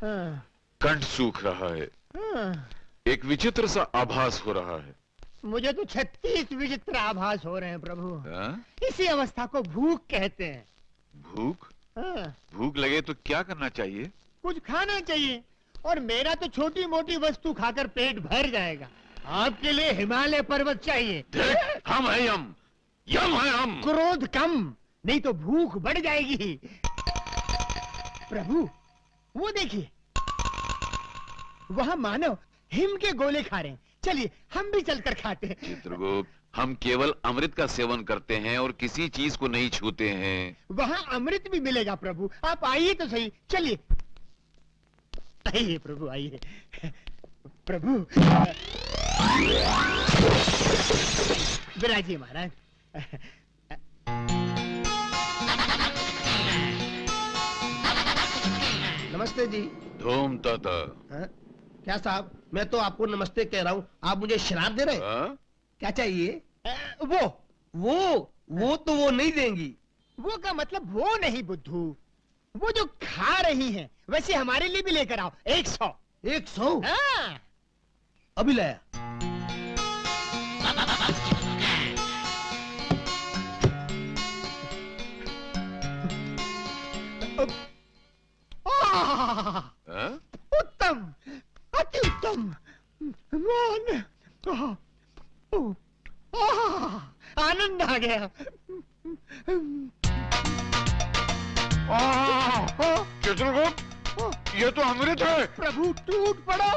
कंठ सूख रहा है। एक विचित्र सा आभास हो रहा है। मुझे तो 36 विचित्र आभास हो रहे हैं प्रभु। इसी अवस्था को भूख कहते हैं। भूख? भूख लगे तो क्या करना चाहिए? कुछ खाना चाहिए, और मेरा तो छोटी मोटी वस्तु खाकर पेट भर जाएगा। आपके लिए हिमालय पर्वत चाहिए। हम है यम, यम है हम। क्रोध कम, नहीं तो भूख बढ़ जाएगी। प्रभु वो देखिए, वहाँ मानव हिम के गोले खा रहे हैं। चलिए हम भी चलकर खाते हैं। चित्रगुप्त, हम केवल अमृत का सेवन करते हैं और किसी चीज को नहीं छूते हैं। वहाँ अमृत भी मिलेगा प्रभु, आप आइए तो सही। चलिए आइए प्रभु, आइए प्रभु। विराजिए महाराज। नमस्ते जी। धूम ताता। क्या साहब, मैं तो आपको नमस्ते कह रहा हूँ, आप मुझे शराब दे रहे हैं? क्या चाहिए? वो तो वो नहीं देंगी। वो का मतलब वो नहीं बुद्धू, वो जो खा रही हैं, वैसे हमारे लिए भी लेकर आओ। 100। 100? हाँ। अभी लाया। उत्तम, अति उत्तम। आनंद आ गया। चित्रगुप्त, ये तो अमृत है। प्रभु टूट पड़ो।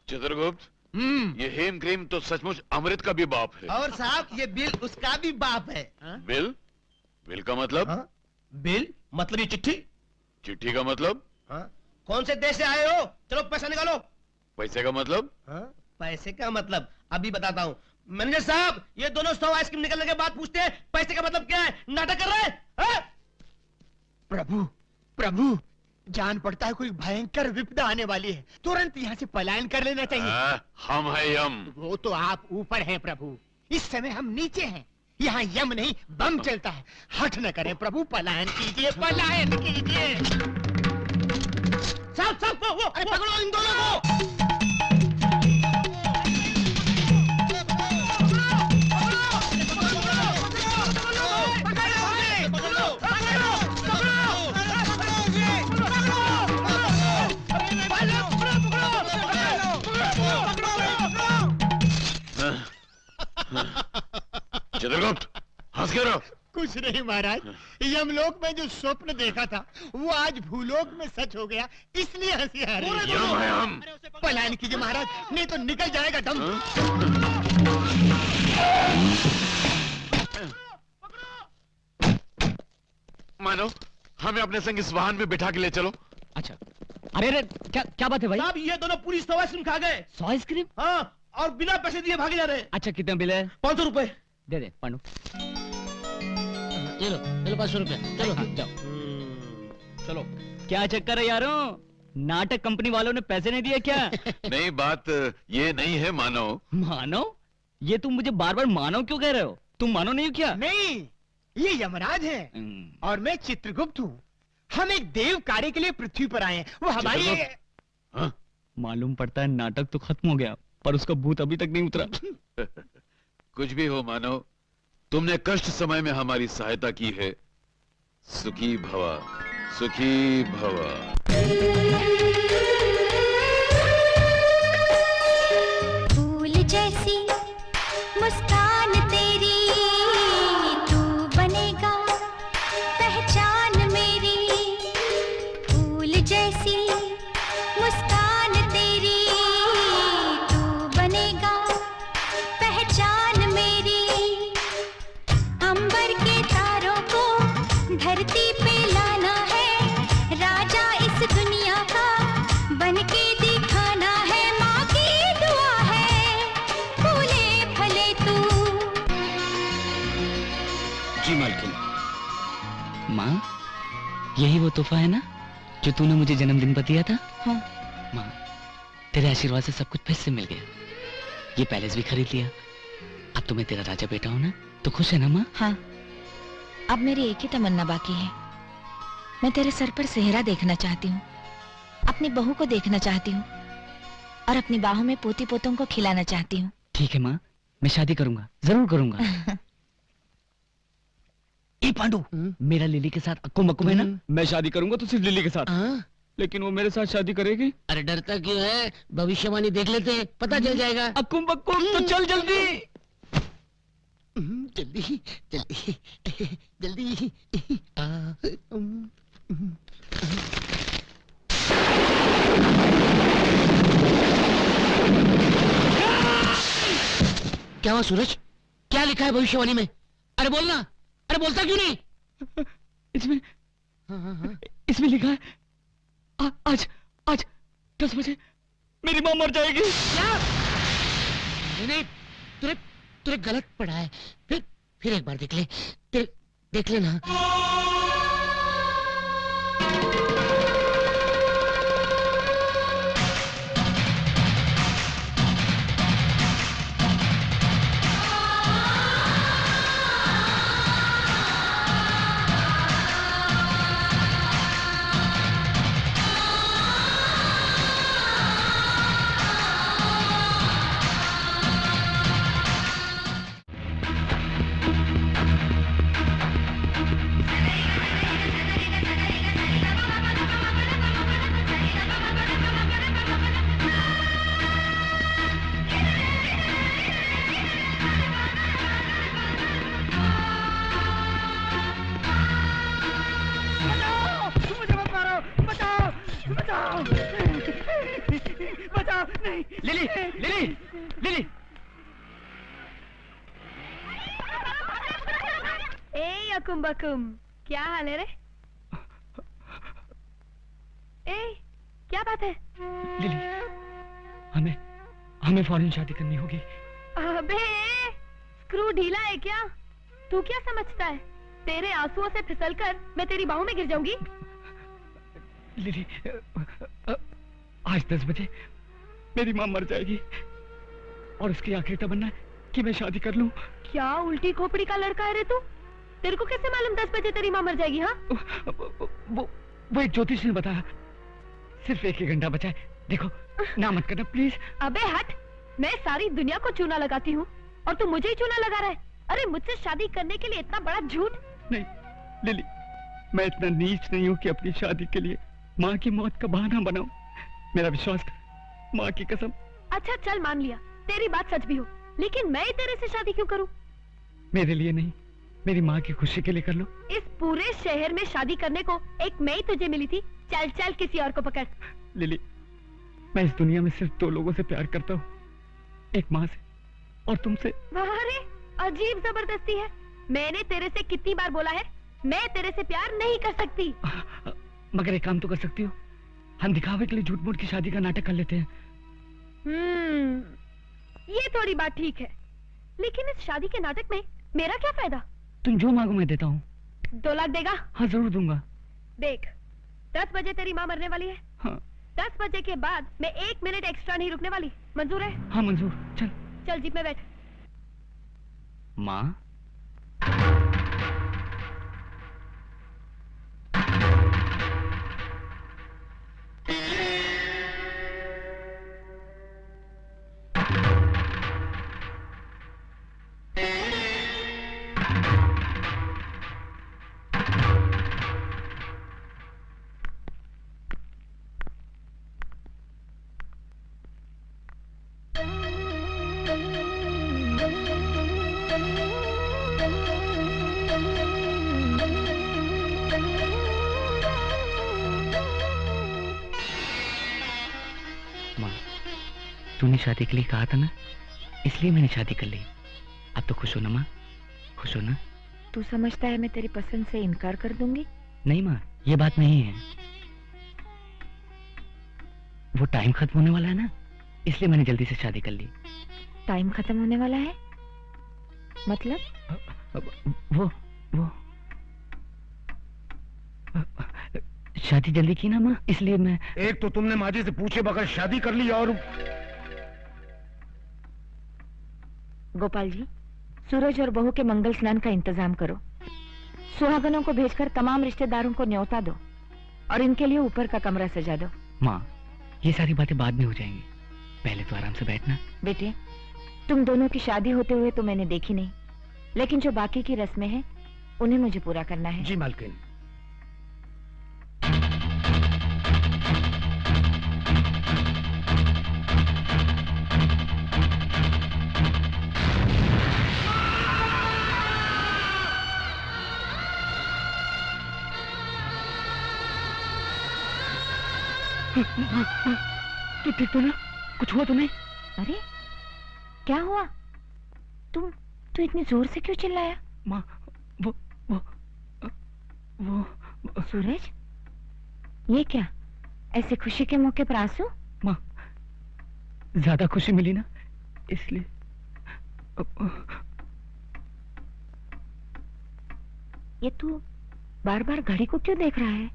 चित्रगुप्त, ये हेम क्रीम तो सचमुच अमृत का भी बाप है। और साहब ये बिल उसका भी बाप है। बिल? बिल का मतलब? बिल मतलब ये चिट्ठी। चिट्ठी का मतलब? कौन से देश से आए हो? चलो पैसा निकालो। पैसे का मतलब? पैसे का मतलब अभी बताता हूँ। मैनेजर साहब, ये दोनों 100 आइसक्रीम निकलने के बाद पूछते हैं पैसे का मतलब क्या है। नाटक कर रहे हैं? प्रभु प्रभु, जान पड़ता है कोई भयंकर विपदा आने वाली है, तुरंत यहाँ से पलायन कर लेना चाहिए। हम है यम। वो तो आप ऊपर हैं प्रभु, इस समय हम नीचे हैं। यहाँ यम नहीं बम चलता है। हट न करें प्रभु, पलायन कीजिए, पलायन कीजिए। साहब साहब, वो अरे पकड़ो इन दोनों को। चित्रगुप्त, हंस क्यों रहो? कुछ नहीं महाराज, यमलोक में जो स्वप्न देखा था वो आज भूलोक में सच हो गया, इसलिए हंसी आ रही है। पलायन कीजिए महाराज, नहीं तो निकल जाएगा दम। मानो, हमें अपने संग इस वाहन में बिठा के ले चलो। अच्छा। अरे क्या बात है भाई? साहब ये दोनों पूरी 100 आइसक्रीम खा गए। 100 आइसक्रीम? हाँ, और बिना पैसे दिए भागे जा रहे हैं। अच्छा, कितना बिल है? 500 रुपए। दे दे पांडु। चलो 500 रुपए। चलो जाओ। चलो। क्या चक्कर है यारों, नाटक कंपनी वालों ने पैसे नहीं दिए क्या? नहीं, बात ये नहीं है मानव। मानव? ये तुम मुझे बार बार मानव क्यों कह रहे हो? तुम मानव नहीं हो क्या? नहीं, ये यमराज हैं और मैं चित्रगुप्त हूँ। हम एक देव कार्य के लिए पृथ्वी पर आए हैं। वो हमारी मालूम पड़ता है नाटक तो खत्म हो गया, पर उसका भूत अभी तक नहीं उतरा। कुछ भी हो मानव, तुमने कष्ट समय में हमारी सहायता की है। सुखी भवा, सुखी भवा। फूल जैसी मुस्कान तेरी, तू बनेगा पहचान मेरी। फूल जैसी मुस्कान तेरी, तू बनेगा पहचान मेरी। अंबर के तारों को धरती पे लाना है, राजा इस दुनिया का बनके दिखाना है। माँ की दुआ है, फूले यही वो तोहफा है ना जो तूने मुझे जन्मदिन पर दिया था? हाँ। माँ, तेरे आशीर्वाद से सब कुछ फिर से मिल गया। ये पैलेस भी खरीद लिया। अब तो मैं तेरा राजा बेटा हूँ ना, तो खुश है ना माँ? हाँ, अब मेरी एक ही तमन्ना बाकी है। मैं तेरे सर पर सेहरा देखना चाहती हूँ, अपनी बहू को देखना चाहती हूँ और अपनी बाहों में पोती पोतों को खिलाना चाहती हूँ। ठीक है माँ, मैं शादी करूंगा, जरूर करूंगा। ए पांडु, मेरा लिली के साथ अक्कुम बक्कुम है ना? मैं शादी करूंगा तो सिर्फ लिली के साथ। लेकिन वो मेरे साथ शादी करेगी? अरे डरता क्यों है, भविष्यवाणी देख लेते हैं, पता चल जाएगा। अक्कुम बक्कुम तो चल जल्दी। जल्दी जल्दी जल्दी। क्या हुआ सूरज, क्या लिखा है भविष्यवाणी में? अरे बोलना, अरे बोलता क्यों नहीं? इसमें लिखा है आज 10 बजे मेरी माँ मर जाएगी। क्या? नहीं, तूने गलत पढ़ा है। फिर एक बार देख ले, देख लेना। Lily, lily, lily. ए यकुम बकुम, क्या हाल है रे? ए, क्या बात है? लिली, हमें फौरन शादी करनी होगी। अबे, स्क्रू ढीला है क्या? तू क्या समझता है? तेरे आंसुओं से फिसलकर मैं तेरी बाहों में गिर जाऊंगी? लिली, आज 10 बजे मेरी माँ मर जाएगी और उसकी आखिरी तमन्ना है कि मैं शादी कर लूं। क्या उल्टी खोपड़ी का लड़का है रे तू? तेरे को कैसे मालूम 10 बजे तेरी माँ मर जाएगी? हाँ, वो एक ज्योतिष ने बताया। सिर्फ 1 ही घंटा बचा है। देखो, ना मत करना प्लीज। अबे हट, मैं सारी दुनिया को चूना लगाती हूँ और तू मुझे ही चूना लगा रहा है। अरे मुझसे शादी करने के लिए इतना बड़ा झूठ? नहीं लिली, मैं इतना नीच नहीं हूँ कि अपनी शादी के लिए माँ की मौत का बहाना बनाऊं। मेरा विश्वास कर, माँ की कसम। अच्छा चल, मान लिया तेरी बात सच भी हो, लेकिन मैं ही तेरे से शादी क्यों करूं? मेरे लिए नहीं, मेरी माँ की खुशी के लिए कर लो। इस पूरे शहर में शादी करने को एक मैं ही तुझे मिली थी। चल चल, किसी और को पकड़। लिली, मैं इस दुनिया में सिर्फ 2 लोगों से प्यार करता हूँ, एक माँ से और तुमसे। अरे अजीब जबरदस्ती है। मैंने तेरे से कितनी बार बोला है, मैं तेरे से प्यार नहीं कर सकती। मगर एक काम तो कर सकती हो, हम दिखावे के लिए झूठ मूठ की शादी का नाटक कर लेते हैं। ये थोड़ी बात ठीक है, लेकिन इस शादी के नाटक में मेरा क्या फायदा? तुम जो मांगो मैं देता हूँ। 2 लाख देगा? हाँ जरूर दूंगा। देख, 10 बजे तेरी माँ मरने वाली है। हाँ। 10 बजे के बाद मैं 1 मिनट एक्स्ट्रा नहीं रुकने वाली। मंजूर है? हाँ मंजूर। चल चल, जीप में बैठ। माँ, तूने शादी के लिए कहा था ना, इसलिए मैंने शादी कर ली। अब तो खुश हो ना माँ? खुश हो ना? तू समझता है मैं तेरी पसंद से इनकार कर दूंगी? नहीं माँ, ये बात नहीं है। वो टाइम खत्म होने वाला है ना, इसलिए मैंने जल्दी से शादी कर ली। टाइम खत्म होने वाला है मतलब? वो शादी जल्दी की ना माँ, इसलिए मैं। एक तो तुमने माँ जी से पूछे बगैर शादी कर ली और गोपाल जी, सूरज और बहू के मंगल स्नान का इंतजाम करो। सुहागनों को भेजकर तमाम रिश्तेदारों को न्योता दो और इनके लिए ऊपर का कमरा सजा दो। माँ, ये सारी बातें बाद में हो जाएंगी, पहले तो आराम से बैठना। बेटे, तुम दोनों की शादी होते हुए तो मैंने देखी नहीं, लेकिन जो बाकी की रस्में हैं उन्हें मुझे पूरा करना है। जी मालकिन। तू ठीक तो ना? कुछ हुआ तो नहीं? अरे क्या हुआ? तू इतनी जोर से क्यों चिल्लाया? माँ, वो सूरज, ये क्या? ऐसे खुशी के मौके पर आंसू? माँ, ज्यादा खुशी मिली ना, इसलिए। ये तू बार बार घड़ी को क्यों देख रहा है?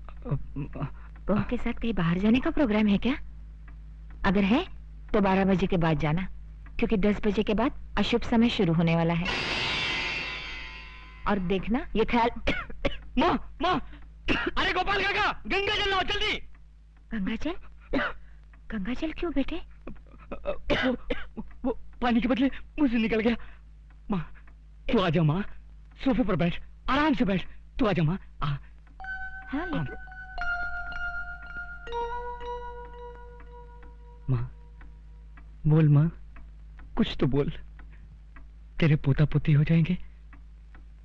बहू के साथ कहीं बाहर जाने का प्रोग्राम है क्या? अगर है तो 12 बजे के बाद जाना, क्योंकि 10 बजे के बाद अशुभ समय शुरू होने वाला है। और देखना ये ख्याल। माँ, अरे गोपाल काका, गंगा जल लाओ जल्दी। गंगा जल क्यों बेटे? वो पानी के बदले मुंह से निकल गया। माँ, तू आ जा माँ, सोफे पर बैठ, आराम से बैठ। तू आ जा माँ। हाँ लेकिन माँ, बोल माँ, कुछ तो बोल। तेरे पोता पोती हो जाएंगे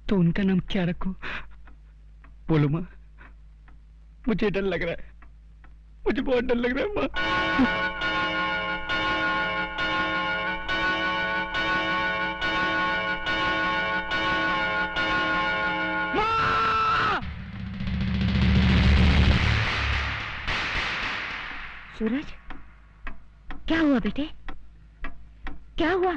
तो उनका नाम क्या रखूं? बोलो माँ, मुझे डर लग रहा है, मुझे बहुत डर लग रहा है माँ। सूरज, क्या हुआ बेटे? क्या हुआ?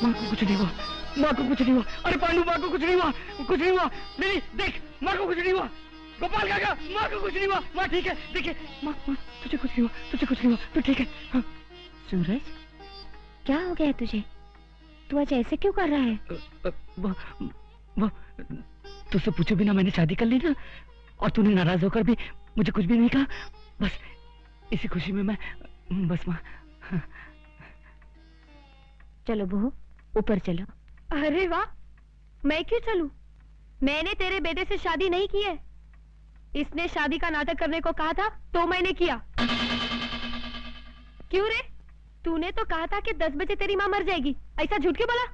माँ को कुछ नहीं हुआ, माँ को कुछ नहीं हुआ। अरे पांडु, माँ को कुछ नहीं हुआ, कुछ नहीं हुआ। नहीं देख, माँ को कुछ नहीं हुआ। गोपाल काका, माँ को कुछ नहीं हुआ, माँ ठीक है। देखिए माँ, तुझे कुछ नहीं हुआ, तुझे कुछ नहीं हुआ, तू ठीक है। हाँ। सूरज, क्या हो गया तुझे? तू आज ऐसे क्यों कर रहा है? वो तुझसे पूछे बिना मैंने शादी कर ली ना, और तूने नाराज होकर भी मुझे कुछ भी नहीं कहा। बस इसी खुशी में मैं, बस माँ। चलो बहू, ऊपर चलो। अरे वाह, मैं क्यों चलूं? मैंने तेरे बेटे से शादी नहीं की है। इसने शादी का नाटक करने को कहा था तो मैंने किया। क्यों रे? तूने तो कहा था कि 10 बजे तेरी माँ मर जाएगी, ऐसा झूठ क्यों बोला?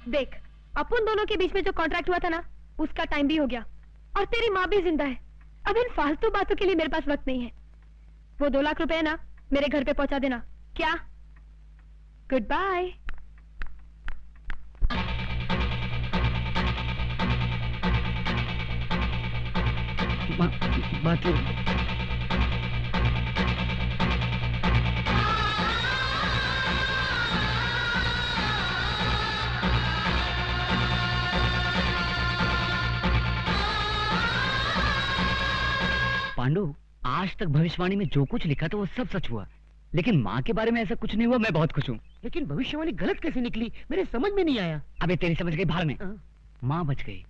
देख, अपन दोनों के बीच में जो कॉन्ट्रैक्ट हुआ था ना, उसका टाइम भी हो गया और तेरी माँ भी जिंदा है। अब इन फालतू बातों के लिए मेरे पास वक्त नहीं है। वो 2 लाख रुपए ना मेरे घर पे पहुंचा देना। क्या? Good bye. बात ये, पांडु, आज तक भविष्यवाणी में जो कुछ लिखा था वो सब सच हुआ, लेकिन माँ के बारे में ऐसा कुछ नहीं हुआ। मैं बहुत खुश हूँ। लेकिन भविष्यवाणी गलत कैसे निकली, मेरे समझ में नहीं आया। अबे तेरी समझ गई भाड़ में। माँ बच गई,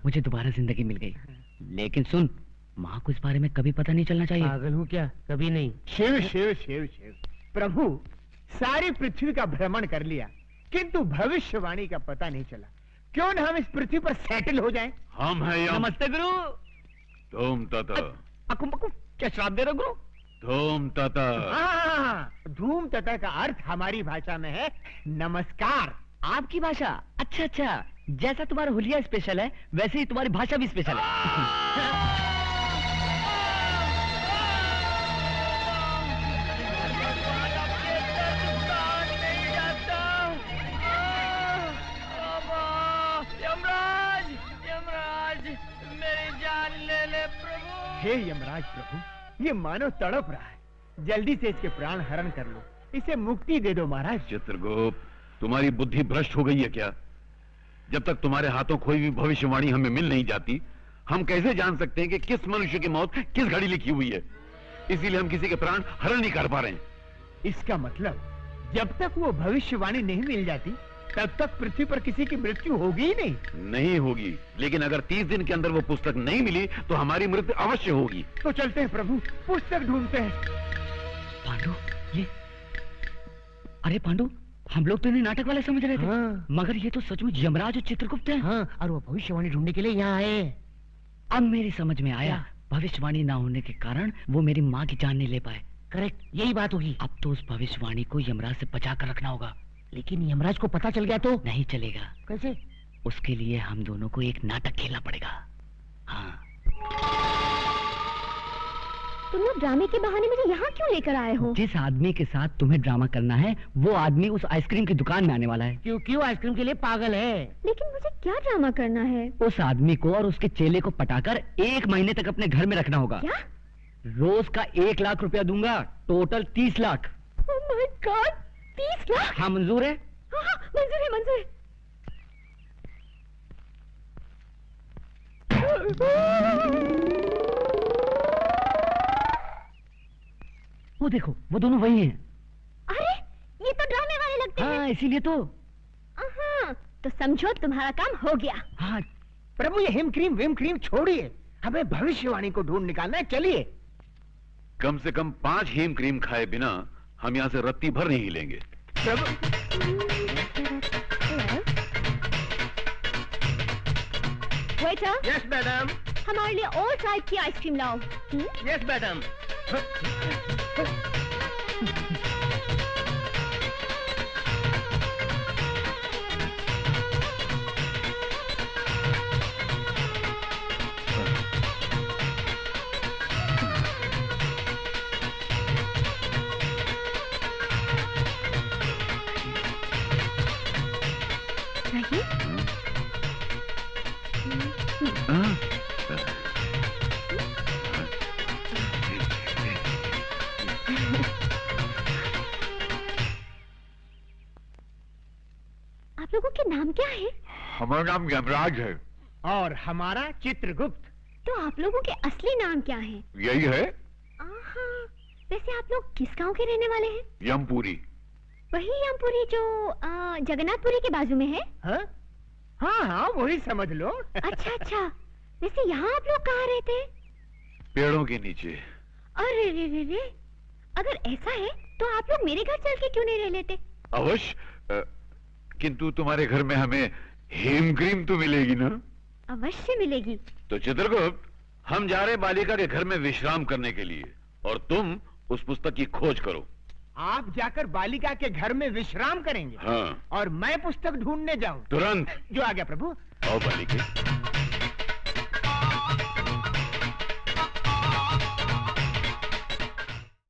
मुझे दोबारा जिंदगी मिल गई। लेकिन सुन, माँ को इस बारे में कभी पता नहीं चलना चाहिए। पागल हूँ क्या? कभी नहीं। शिव शिव शिव शिव, प्रभु सारी पृथ्वी का भ्रमण कर लिया, किंतु भविष्यवाणी का पता नहीं चला। क्यों न हम इस पृथ्वी पर सेटल हो जाएं? हम हैं यम। नमस्ते गुरु। धूम तथा, अकुम बकुम, क्या श्राप दे रहे हो गुरु? धूम तथा। हाँ, धूम तथा का अर्थ हमारी भाषा में है नमस्कार। आपकी भाषा? अच्छा अच्छा, जैसा तुम्हारा हुलिया स्पेशल है वैसे ही तुम्हारी भाषा भी स्पेशल है। हे यमराज प्रभु, ये मानव तड़प रहा है, जल्दी से इसके प्राण हरण कर लो, इसे मुक्ति दे दो महाराज। चित्रगुप्त, तुम्हारी बुद्धि भ्रष्ट हो गई है क्या? जब तक तुम्हारे हाथों कोई भी भविष्यवाणी हमें मिल नहीं जाती, हम कैसे जान सकते हैं कि किस मनुष्य की मौत किस घड़ी लिखी हुई है? इसीलिए हम किसी के प्राण हरण नहीं कर पा रहे हैं। इसका मतलब जब तक वो भविष्यवाणी नहीं मिल जाती, तब तक पृथ्वी पर किसी की मृत्यु होगी ही नहीं। नहीं होगी, लेकिन अगर 30 दिन के अंदर वो पुस्तक नहीं मिली तो हमारी मृत्यु अवश्य होगी। तो चलते हैं प्रभु, पुस्तक ढूंढते हैं। पांडु, ये अरे पांडु, हम लोग तो इन्हें नाटक वाले समझ रहे थे। हाँ। मगर ये तो सचमुच यमराज और चित्रगुप्त हैं। हाँ, और वो भविष्यवाणी ढूंढने के लिए यहाँ आए। अब मेरी समझ में आया, क्या? भविष्यवाणी ना होने के कारण वो मेरी माँ की जान नहीं ले पाए। करेक्ट, यही बात होगी। अब तो उस भविष्यवाणी को यमराज से बचा कर रखना होगा। लेकिन यमराज को पता चल गया तो? नहीं चलेगा। कैसे? उसके लिए हम दोनों को एक नाटक खेलना पड़ेगा। हाँ। तुम लोग ड्रामे के बहाने मुझे यहाँ क्यों लेकर आए हो? जिस आदमी के साथ तुम्हें ड्रामा करना है, वो आदमी उस आइसक्रीम की दुकान में आने वाला है। क्योंकि वो आइसक्रीम के लिए पागल है। लेकिन मुझे क्या ड्रामा करना है? उस आदमी को और उसके चेले को पटाकर 1 महीने तक अपने घर में रखना होगा। क्या? रोज का 1 लाख रुपया दूंगा, total 30 lakh. Oh my God, 30 lakh? हाँ, मंजूर है? हाँ हाँ, मंजूर है, मंजूर है। वो देखो, वो दोनों वही हैं। अरे, ये तो ड्रामे वाले लगते हैं। हाँ, इसीलिए तो। हाँ, तो समझो तुम्हारा काम हो गया। हाँ, प्रभु, ये हिम क्रीम विम क्रीम छोड़िए, हमें भविष्यवाणी को ढूंढ निकालना है। चलिए। कम से कम 5 हीम क्रीम खाए बिना हम यहाँ से रत्ती भर नहीं हिलेंगे। प्रभु, वेटर, यस मैडम, हमारे लिए और टाइप की आइसक्रीम लाओ। Yes madam. नहीं? हाँ? आप लोगों के नाम क्या है? हमारा नाम यमराज है। और हमारा चित्रगुप्त। तो आप लोगों के असली नाम क्या है? यही है, आहा, वैसे आप लोग किस गांव के रहने वाले हैं? यमपुरी। वही यमपुरी जो जगन्नाथपुरी के बाजू में है? हाँ हाँ हाँ, वही समझ लो। अच्छा अच्छा, वैसे यहाँ आप लोग कहाँ रहते हैं? पेड़ों के नीचे। अरे रे रे रे, अगर ऐसा है तो आप लोग मेरे घर चल के क्यों नहीं रह लेते? अवश्य, किंतु तुम्हारे घर में हमें हेम क्रीम तो मिलेगी ना? अवश्य मिलेगी। तो चित्रगुप्त, हम जा रहे बालिका के घर में विश्राम करने के लिए, और तुम उस पुस्तक की खोज करो। आप जाकर बालिका के घर में विश्राम करेंगे? हाँ। और मैं पुस्तक ढूंढने जाऊं? तुरंत। जो आ गया प्रभु। आओ बालिके।